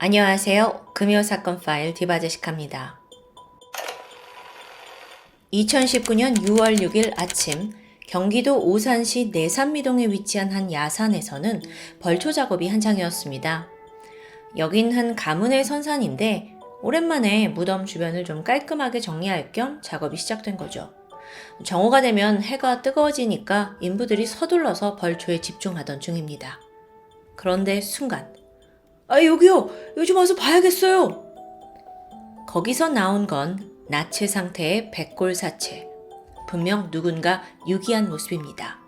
안녕하세요. 금요사건 파일 디바제식합니다. 2019년 6월 6일 아침 경기도 오산시 내산미동에 위치한 한 야산에서는 벌초 작업이 한창이었습니다. 여긴 한 가문의 선산인데 오랜만에 무덤 주변을 좀 깔끔하게 정리할 겸 작업이 시작된 거죠. 정오가 되면 해가 뜨거워지니까 인부들이 서둘러서 벌초에 집중하던 중입니다. 그런데 순간 여기요! 여기 좀 와서 봐야겠어요! 거기서 나온 건 나체 상태의 백골 사체. 분명 누군가 유기한 모습입니다.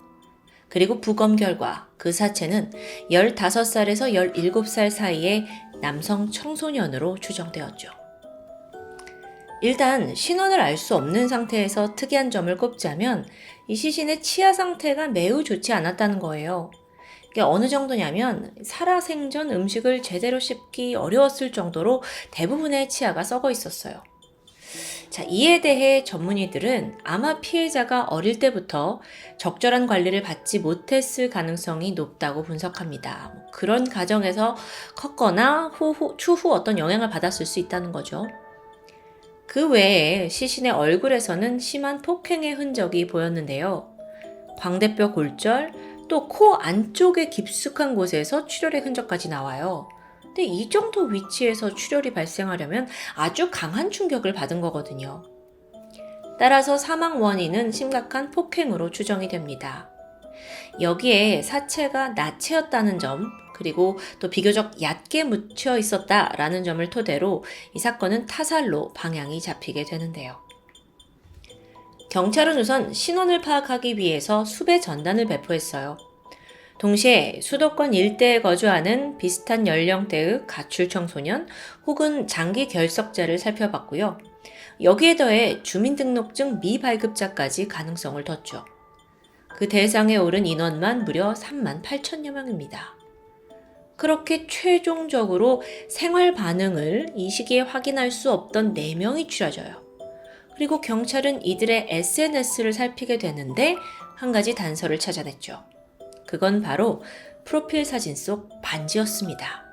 그리고 부검 결과 그 사체는 15살에서 17살 사이의 남성 청소년으로 추정되었죠. 일단 신원을 알 수 없는 상태에서 특이한 점을 꼽자면 이 시신의 치아 상태가 매우 좋지 않았다는 거예요. 이게 어느 정도냐면 살아생전 음식을 제대로 씹기 어려웠을 정도로 대부분의 치아가 썩어 있었어요. 자, 이에 대해 전문의들은 아마 피해자가 어릴 때부터 적절한 관리를 받지 못했을 가능성이 높다고 분석합니다. 그런 과정에서 컸거나 추후 어떤 영향을 받았을 수 있다는 거죠. 그 외에 시신의 얼굴에서는 심한 폭행의 흔적이 보였는데요. 광대뼈 골절, 또 코 안쪽에 깊숙한 곳에서 출혈의 흔적까지 나와요. 근데 이 정도 위치에서 출혈이 발생하려면 아주 강한 충격을 받은 거거든요. 따라서 사망 원인은 심각한 폭행으로 추정이 됩니다. 여기에 사체가 나체였다는 점, 그리고 또 비교적 얕게 묻혀 있었다라는 점을 토대로 이 사건은 타살로 방향이 잡히게 되는데요. 경찰은 우선 신원을 파악하기 위해서 수배 전단을 배포했어요. 동시에 수도권 일대에 거주하는 비슷한 연령대의 가출 청소년 혹은 장기 결석자를 살펴봤고요. 여기에 더해 주민등록증 미발급자까지 가능성을 뒀죠. 그 대상에 오른 인원만 무려 3만 8천여 명입니다. 그렇게 최종적으로 생활 반응을 이 시기에 확인할 수 없던 4명이 추려져요. 그리고 경찰은 이들의 SNS를 살피게 되는데 한 가지 단서를 찾아냈죠. 그건 바로 프로필 사진 속 반지였습니다.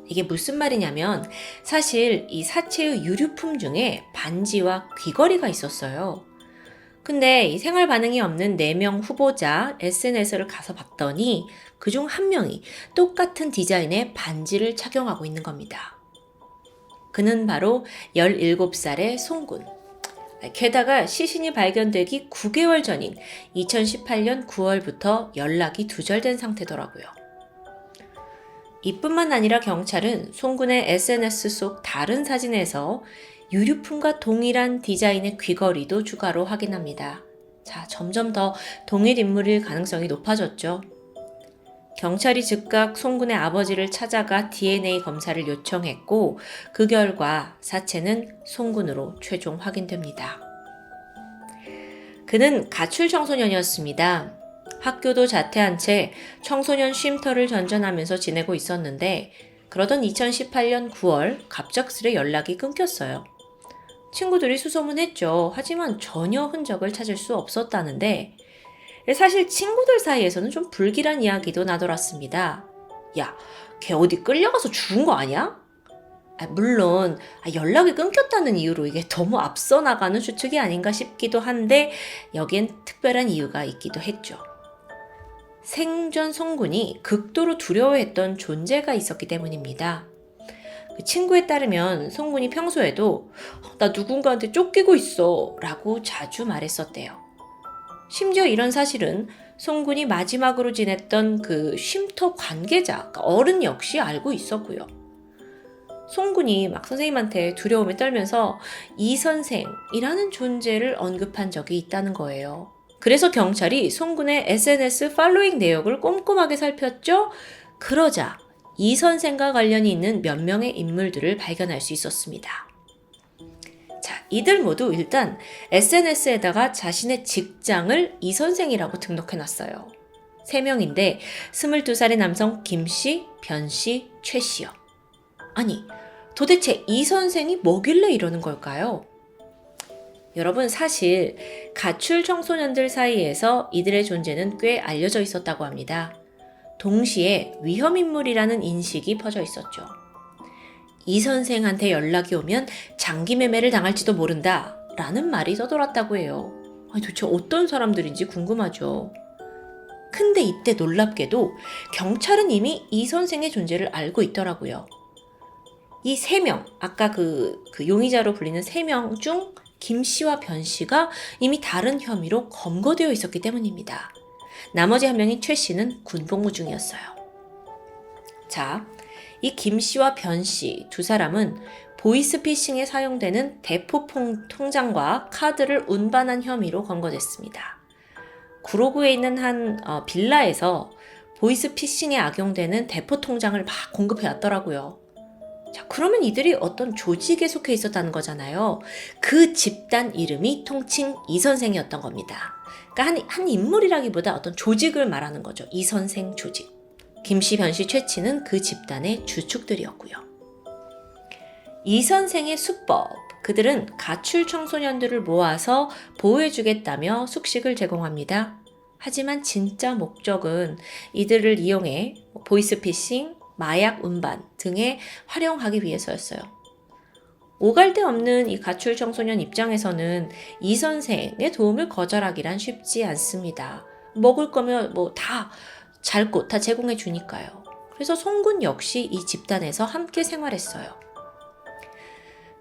이게 무슨 말이냐면 사실 이 사체의 유류품 중에 반지와 귀걸이가 있었어요. 근데 이 생활 반응이 없는 4명 후보자 SNS를 가서 봤더니 그중 한 명이 똑같은 디자인의 반지를 착용하고 있는 겁니다. 그는 바로 17살의 송군. 게다가 시신이 발견되기 9개월 전인 2018년 9월부터 연락이 두절된 상태더라고요. 이뿐만 아니라 경찰은 송군의 SNS 속 다른 사진에서 유류품과 동일한 디자인의 귀걸이도 추가로 확인합니다. 자, 점점 더 동일 인물일 가능성이 높아졌죠. 경찰이 즉각 송군의 아버지를 찾아가 DNA 검사를 요청했고 그 결과 사체는 송군으로 최종 확인됩니다. 그는 가출 청소년이었습니다. 학교도 자퇴한 채 청소년 쉼터를 전전하면서 지내고 있었는데 그러던 2018년 9월 갑작스레 연락이 끊겼어요. 친구들이 수소문했죠. 하지만 전혀 흔적을 찾을 수 없었다는데 사실 친구들 사이에서는 좀 불길한 이야기도 나돌았습니다. 야, 걔 어디 끌려가서 죽은 거 아니야? 물론 연락이 끊겼다는 이유로 이게 너무 앞서 나가는 추측이 아닌가 싶기도 한데 여기엔 특별한 이유가 있기도 했죠. 생전 송군이 극도로 두려워했던 존재가 있었기 때문입니다. 그 친구에 따르면 송군이 평소에도 나 누군가한테 쫓기고 있어 라고 자주 말했었대요. 심지어 이런 사실은 송군이 마지막으로 지냈던 그 쉼터 관계자, 그러니까 어른 역시 알고 있었고요. 송군이 막 선생님한테 두려움에 떨면서 이 선생이라는 존재를 언급한 적이 있다는 거예요. 그래서 경찰이 송군의 SNS 팔로잉 내역을 꼼꼼하게 살폈죠. 그러자 이 선생과 관련이 있는 몇 명의 인물들을 발견할 수 있었습니다. 자, 이들 모두 일단 SNS에다가 자신의 직장을 이 선생이라고 등록해놨어요. 3명인데 22살의 남성 김씨, 변씨, 최씨요. 아니, 도대체 이 선생이 뭐길래 이러는 걸까요? 여러분, 사실 가출 청소년들 사이에서 이들의 존재는 꽤 알려져 있었다고 합니다. 동시에 위험인물이라는 인식이 퍼져 있었죠. 이 선생한테 연락이 오면 장기 매매를 당할지도 모른다 라는 말이 떠돌았다고 해요. 아니, 도대체 어떤 사람들인지 궁금하죠. 근데 이때 놀랍게도 경찰은 이미 이 선생의 존재를 알고 있더라고요. 이 3명, 아까 그 용의자로 불리는 3명 중 김 씨와 변 씨가 이미 다른 혐의로 검거되어 있었기 때문입니다. 나머지 한 명인 최 씨는 군복무 중이었어요. 자, 이 김 씨와 변 씨 두 사람은 보이스피싱에 사용되는 대포 통장과 카드를 운반한 혐의로 검거됐습니다. 구로구에 있는 한 빌라에서 보이스피싱에 악용되는 대포 통장을 막 공급해 왔더라고요. 자, 그러면 이들이 어떤 조직에 속해 있었다는 거잖아요. 그 집단 이름이 통칭 이선생이었던 겁니다. 그러니까 한 인물이라기보다 어떤 조직을 말하는 거죠. 이선생 조직. 김씨, 변씨, 최씨는 그 집단의 주축들이었고요. 이선생의 수법. 그들은 가출 청소년들을 모아서 보호해주겠다며 숙식을 제공합니다. 하지만 진짜 목적은 이들을 이용해 보이스피싱, 마약 운반 등에 활용하기 위해서였어요. 오갈 데 없는 이 가출 청소년 입장에서는 이 선생의 도움을 거절하기란 쉽지 않습니다. 먹을 거면 뭐 다 잘 곳 다 제공해 주니까요. 그래서 송군 역시 이 집단에서 함께 생활했어요.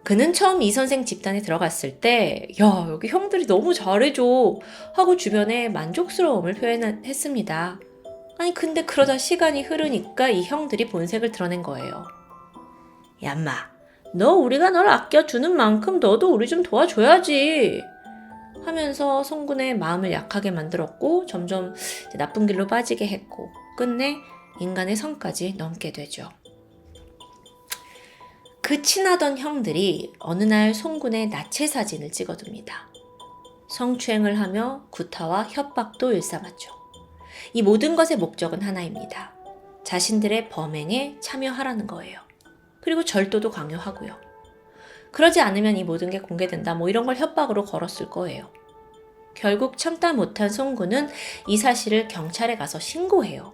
그는 처음 이 선생 집단에 들어갔을 때 야, 여기 형들이 너무 잘해줘 하고 주변에 만족스러움을 표현했습니다. 아니 근데 그러다 시간이 흐르니까 이 형들이 본색을 드러낸 거예요. 야, 인마, 너 우리가 널 아껴주는 만큼 너도 우리 좀 도와줘야지 하면서 송군의 마음을 약하게 만들었고 점점 나쁜 길로 빠지게 했고 끝내 인간의 선까지 넘게 되죠. 그 친하던 형들이 어느 날 송군의 나체 사진을 찍어둡니다. 성추행을 하며 구타와 협박도 일삼았죠. 이 모든 것의 목적은 하나입니다. 자신들의 범행에 참여하라는 거예요. 그리고 절도도 강요하고요. 그러지 않으면 이 모든 게 공개된다 뭐 이런 걸 협박으로 걸었을 거예요. 결국 참다 못한 송군은 이 사실을 경찰에 가서 신고해요.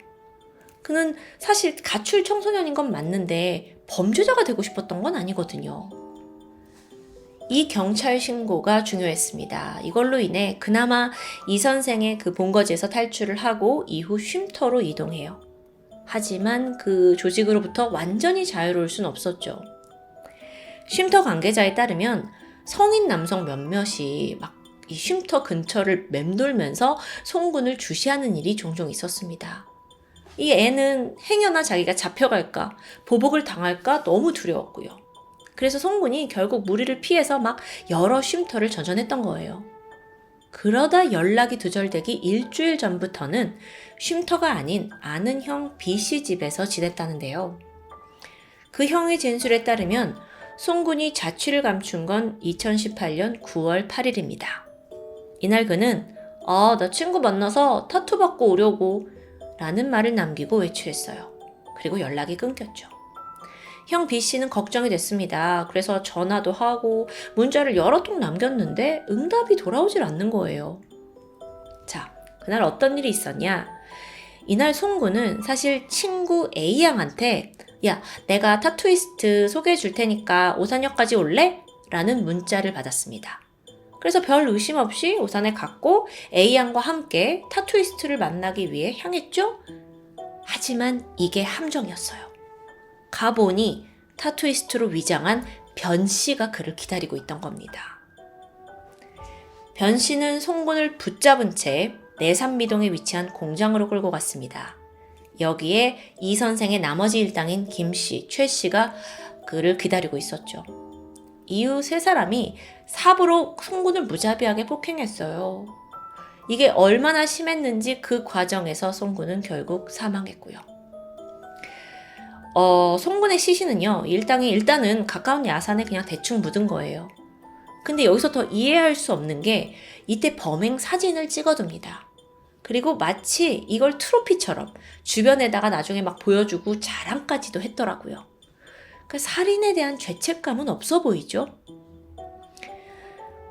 그는 사실 가출 청소년인 건 맞는데 범죄자가 되고 싶었던 건 아니거든요. 이 경찰 신고가 중요했습니다. 이걸로 인해 그나마 이 선생의 그 본거지에서 탈출을 하고 이후 쉼터로 이동해요. 하지만 그 조직으로부터 완전히 자유로울 순 없었죠. 쉼터 관계자에 따르면 성인 남성 몇몇이 막 이 쉼터 근처를 맴돌면서 송군을 주시하는 일이 종종 있었습니다. 이 애는 행여나 자기가 잡혀갈까, 보복을 당할까 너무 두려웠고요. 그래서 송군이 결국 무리를 피해서 막 여러 쉼터를 전전했던 거예요. 그러다 연락이 두절되기 일주일 전부터는 쉼터가 아닌 아는 형 B씨 집에서 지냈다는데요. 그 형의 진술에 따르면 송군이 자취를 감춘 건 2018년 9월 8일입니다. 이날 그는 나 친구 만나서 타투 받고 오려고 라는 말을 남기고 외출했어요. 그리고 연락이 끊겼죠. 형 B씨는 걱정이 됐습니다. 그래서 전화도 하고 문자를 여러 통 남겼는데 응답이 돌아오질 않는 거예요. 자, 그날 어떤 일이 있었냐? 이날 송군은 사실 친구 A양한테 야, 내가 타투이스트 소개해 줄 테니까 오산역까지 올래? 라는 문자를 받았습니다. 그래서 별 의심 없이 오산에 갔고 A양과 함께 타투이스트를 만나기 위해 향했죠? 하지만 이게 함정이었어요. 가보니 타투이스트로 위장한 변씨가 그를 기다리고 있던 겁니다. 변씨는 송군을 붙잡은 채 내산미동에 위치한 공장으로 끌고 갔습니다. 여기에 이 선생의 나머지 일당인 김씨, 최씨가 그를 기다리고 있었죠. 이후 세 사람이 삽으로 송군을 무자비하게 폭행했어요. 이게 얼마나 심했는지 그 과정에서 송군은 결국 사망했고요. 송군의 시신은요, 일단은 가까운 야산에 그냥 대충 묻은 거예요. 근데 여기서 더 이해할 수 없는 게 이때 범행 사진을 찍어둡니다. 그리고 마치 이걸 트로피처럼 주변에다가 나중에 막 보여주고 자랑까지도 했더라고요. 그 살인에 대한 죄책감은 없어 보이죠?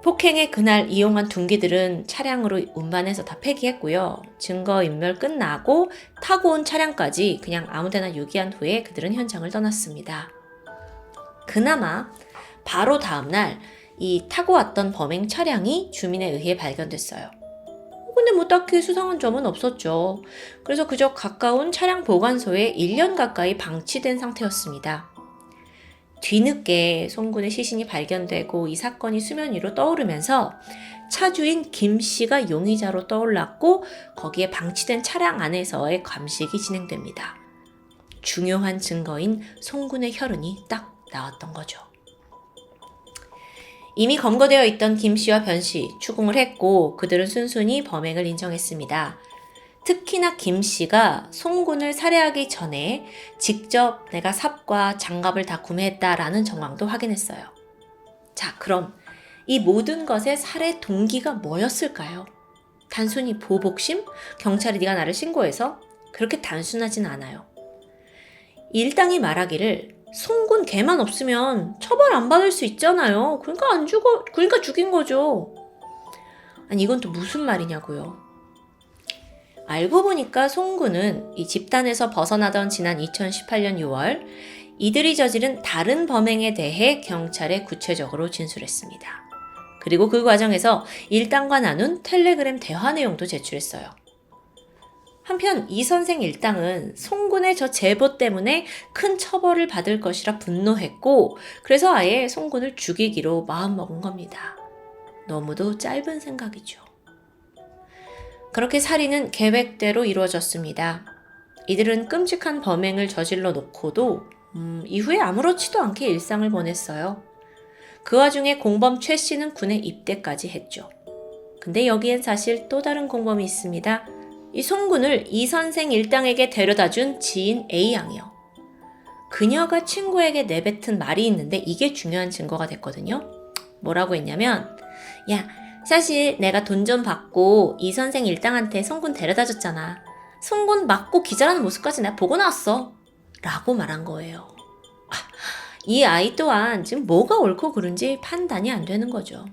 폭행의 그날 이용한 둔기들은 차량으로 운반해서 다 폐기했고요. 증거인멸 끝나고 타고 온 차량까지 그냥 아무데나 유기한 후에 그들은 현장을 떠났습니다. 그나마 바로 다음날 이 타고 왔던 범행 차량이 주민에 의해 발견됐어요. 근데 뭐 딱히 수상한 점은 없었죠. 그래서 그저 가까운 차량 보관소에 1년 가까이 방치된 상태였습니다. 뒤늦게 송군의 시신이 발견되고 이 사건이 수면 위로 떠오르면서 차주인 김 씨가 용의자로 떠올랐고 거기에 방치된 차량 안에서의 감식이 진행됩니다. 중요한 증거인 송군의 혈흔이 딱 나왔던 거죠. 이미 검거되어 있던 김 씨와 변 씨 추궁을 했고 그들은 순순히 범행을 인정했습니다. 특히나 김 씨가 송군을 살해하기 전에 직접 내가 삽과 장갑을 다 구매했다라는 정황도 확인했어요. 자, 그럼 이 모든 것의 살해 동기가 뭐였을까요? 단순히 보복심? 경찰이 네가 나를 신고해서? 그렇게 단순하진 않아요. 일당이 말하기를 송군 걔만 없으면 처벌 안 받을 수 있잖아요. 그러니까 죽인 거죠. 아니 이건 또 무슨 말이냐고요. 알고 보니까 송군은 이 집단에서 벗어나던 지난 2018년 6월 이들이 저지른 다른 범행에 대해 경찰에 구체적으로 진술했습니다. 그리고 그 과정에서 일당과 나눈 텔레그램 대화 내용도 제출했어요. 한편 이 선생 일당은 송군의 저 제보 때문에 큰 처벌을 받을 것이라 분노했고 그래서 아예 송군을 죽이기로 마음먹은 겁니다. 너무도 짧은 생각이죠. 그렇게 살인은 계획대로 이루어졌습니다. 이들은 끔찍한 범행을 저질러 놓고도 이후에 아무렇지도 않게 일상을 보냈어요. 그 와중에 공범 최 씨는 군에 입대까지 했죠. 근데 여기엔 사실 또 다른 공범이 있습니다. 이 송군을 이 선생 일당에게 데려다준 지인 A양이요. 그녀가 친구에게 내뱉은 말이 있는데 이게 중요한 증거가 됐거든요. 뭐라고 했냐면 야, 사실 내가 돈 좀 받고 이 선생 일당한테 송군 데려다줬잖아. 송군 맞고 기절하는 모습까지 내가 보고 나왔어. 라고 말한 거예요. 이 아이 또한 지금 뭐가 옳고 그른지 판단이 안 되는 거죠.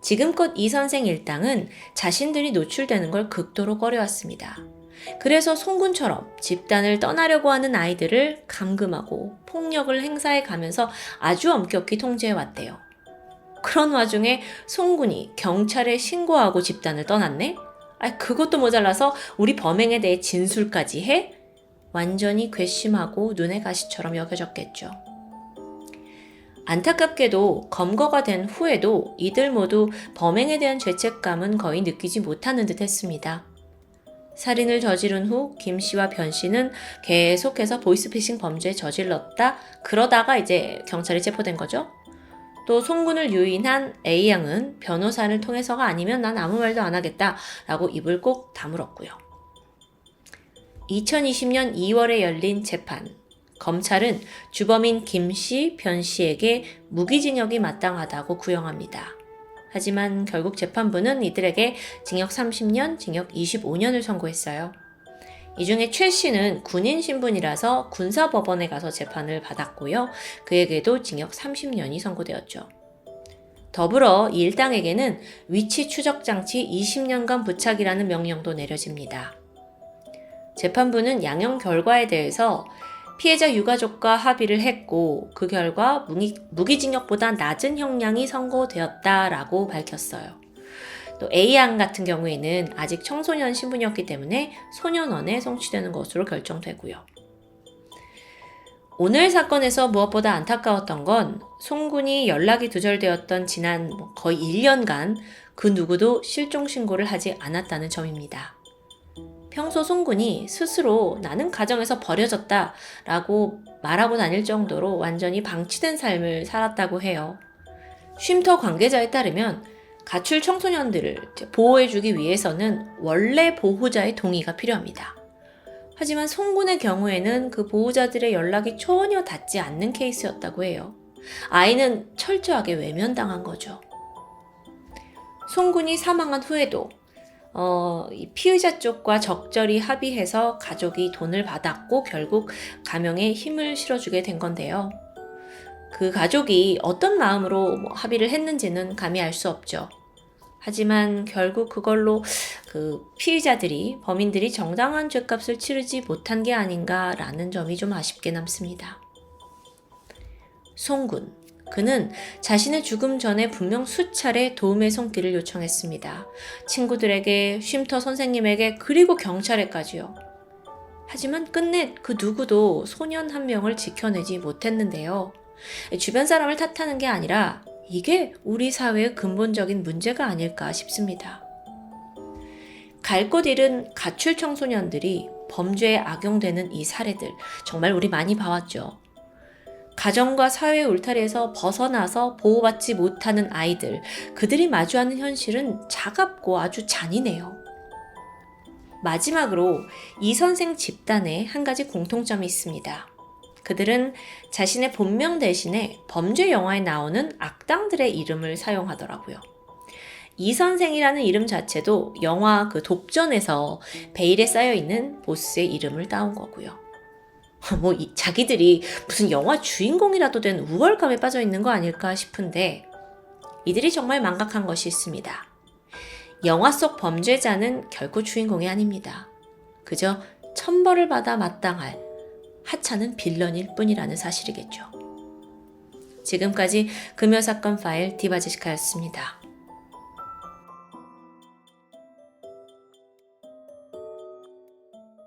지금껏 이 선생 일당은 자신들이 노출되는 걸 극도로 꺼려왔습니다. 그래서 송군처럼 집단을 떠나려고 하는 아이들을 감금하고 폭력을 행사해 가면서 아주 엄격히 통제해왔대요. 그런 와중에 송군이 경찰에 신고하고 집단을 떠났네? 그것도 모자라서 우리 범행에 대해 진술까지 해? 완전히 괘씸하고 눈의 가시처럼 여겨졌겠죠. 안타깝게도 검거가 된 후에도 이들 모두 범행에 대한 죄책감은 거의 느끼지 못하는 듯 했습니다. 살인을 저지른 후 김 씨와 변 씨는 계속해서 보이스피싱 범죄에 저질렀다. 그러다가 이제 경찰에 체포된 거죠. 또 송군을 유인한 A양은 변호사를 통해서가 아니면 난 아무 말도 안 하겠다 라고 입을 꼭 다물었고요. 2020년 2월에 열린 재판. 검찰은 주범인 김 씨, 변 씨에게 무기징역이 마땅하다고 구형합니다. 하지만 결국 재판부는 이들에게 징역 30년, 징역 25년을 선고했어요. 이 중에 최 씨는 군인 신분이라서 군사법원에 가서 재판을 받았고요. 그에게도 징역 30년이 선고되었죠. 더불어 이 일당에게는 위치 추적 장치 20년간 부착이라는 명령도 내려집니다. 재판부는 양형 결과에 대해서 피해자 유가족과 합의를 했고 그 결과 무기징역보다 낮은 형량이 선고되었다라고 밝혔어요. 또 A양 같은 경우에는 아직 청소년 신분이었기 때문에 소년원에 송치되는 것으로 결정되고요. 오늘 사건에서 무엇보다 안타까웠던 건 송군이 연락이 두절되었던 지난 거의 1년간 그 누구도 실종 신고를 하지 않았다는 점입니다. 평소 송군이 스스로 나는 가정에서 버려졌다 라고 말하고 다닐 정도로 완전히 방치된 삶을 살았다고 해요. 쉼터 관계자에 따르면 가출 청소년들을 보호해주기 위해서는 원래 보호자의 동의가 필요합니다. 하지만 송군의 경우에는 그 보호자들의 연락이 전혀 닿지 않는 케이스였다고 해요. 아이는 철저하게 외면당한 거죠. 송군이 사망한 후에도 이 피의자 쪽과 적절히 합의해서 가족이 돈을 받았고 결국 감형에 힘을 실어주게 된 건데요. 그 가족이 어떤 마음으로 합의를 했는지는 감히 알 수 없죠. 하지만 결국 그걸로 그 피의자들이, 범인들이 정당한 죗값을 치르지 못한 게 아닌가라는 점이 좀 아쉽게 남습니다. 송군. 그는 자신의 죽음 전에 분명 수차례 도움의 손길을 요청했습니다. 친구들에게, 쉼터 선생님에게, 그리고 경찰에까지요. 하지만 끝내 그 누구도 소년 한 명을 지켜내지 못했는데요. 주변 사람을 탓하는 게 아니라 이게 우리 사회의 근본적인 문제가 아닐까 싶습니다. 갈 곳 잃은 가출 청소년들이 범죄에 악용되는 이 사례들, 정말 우리 많이 봐왔죠. 가정과 사회의 울타리에서 벗어나서 보호받지 못하는 아이들, 그들이 마주하는 현실은 차갑고 아주 잔인해요. 마지막으로 이 선생 집단에 한 가지 공통점이 있습니다. 그들은 자신의 본명 대신에 범죄 영화에 나오는 악당들의 이름을 사용하더라고요. 이 선생이라는 이름 자체도 영화 그 독전에서 베일에 쌓여있는 보스의 이름을 따온 거고요. 자기들이 무슨 영화 주인공이라도 된 우월감에 빠져 있는 거 아닐까 싶은데 이들이 정말 망각한 것이 있습니다. 영화 속 범죄자는 결코 주인공이 아닙니다. 그저 천벌을 받아 마땅할 하찮은 빌런일 뿐이라는 사실이겠죠. 지금까지 금요사건 파일 디바제시카였습니다.